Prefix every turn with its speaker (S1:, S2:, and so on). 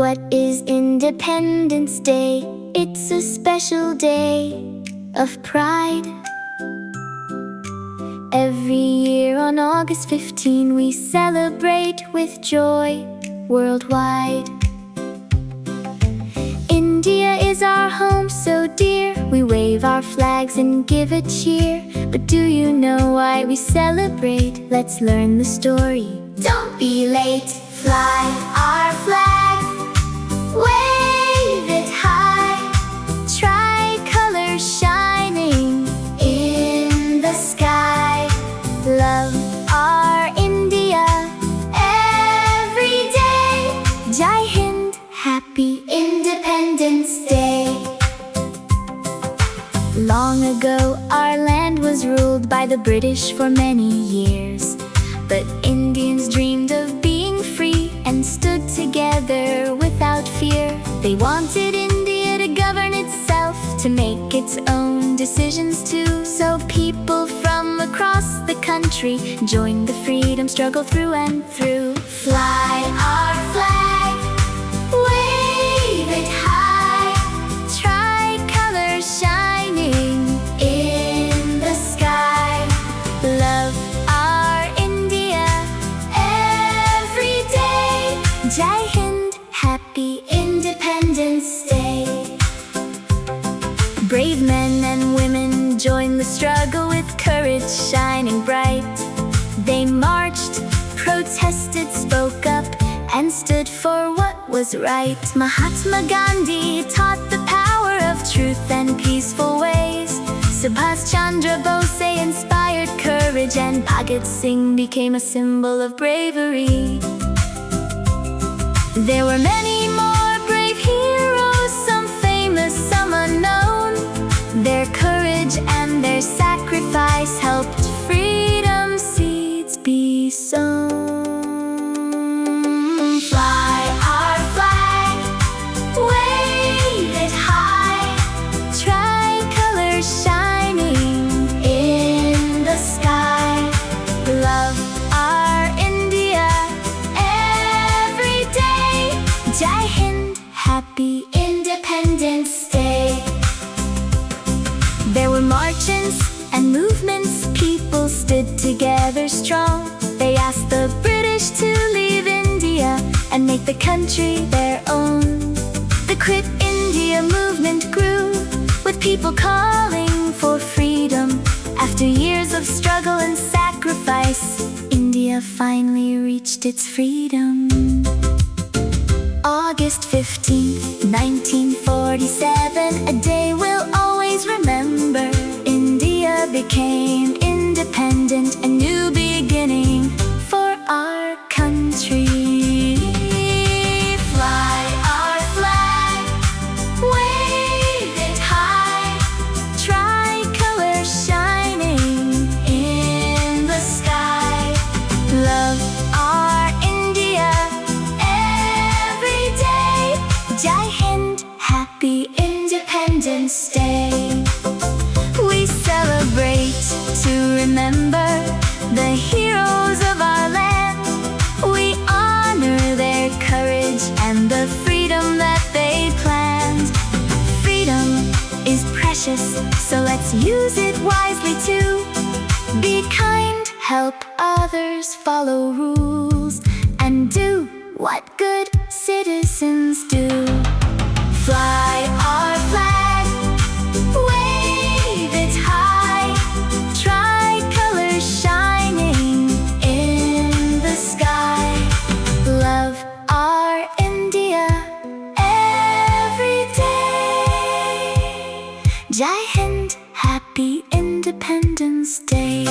S1: What is Independence Day? It's a special day of pride. Every year on August 15 we celebrate with joy worldwide. India is our home so dear. We wave our flags and give a cheer. But do you know why we celebrate? Let's learn the story. Don't be late, fly our flag, wave it high, tricolour shining in the sky. Love our India every day. Jai Hind, happy Independence Day. Long ago our land was ruled by the British for many years. But Indians dreamed of being free and stood together without fear. They wanted India to govern itself, to make its own decisions too. So people from across the country joined the freedom struggle through and through. Fly our flag, wave it high, tricolour shining in the sky. Love our India every day. Jai Hind, happy Independence Day. Brave men and women joined the struggle with courage shining bright. They marched, protested, spoke up, and stood for what was right. Mahatma Gandhi taught the power of truth and peaceful ways. Subhas Chandra Bose inspired courage, and Bhagat Singh became a symbol of bravery. There were many more brave heroes, some famous, some unknown. Their courage and their sacrifice helped freedom seeds be sown. Fly our flag, wave it high, tricolour shining in the sky. Love our India every day. Jai Hind, happy Independence Day. There were marches and movements, people stood together strong. They asked the British to leave India and make the country their own. The Quit India movement grew, with people calling for freedom. After years of struggle and sacrifice, India finally reached its freedom. August 15th, 1947, a day we'll always remember. India became independent, a new beginning for our country. Fly our flag, wave it high, tricolour shining in the sky. Love our India every day. Jai Hind, happy Independence Day. We celebrate to remember the heroes of our land. We honor their courage and the freedom that they planned. Freedom is precious, so let's use it wisely too. Be kind, help others, follow rules, and do what good citizens do. Fly our flag, wave it high, tricolour shining in the sky. Love our India every day. Jai Hind, happy Independence Day.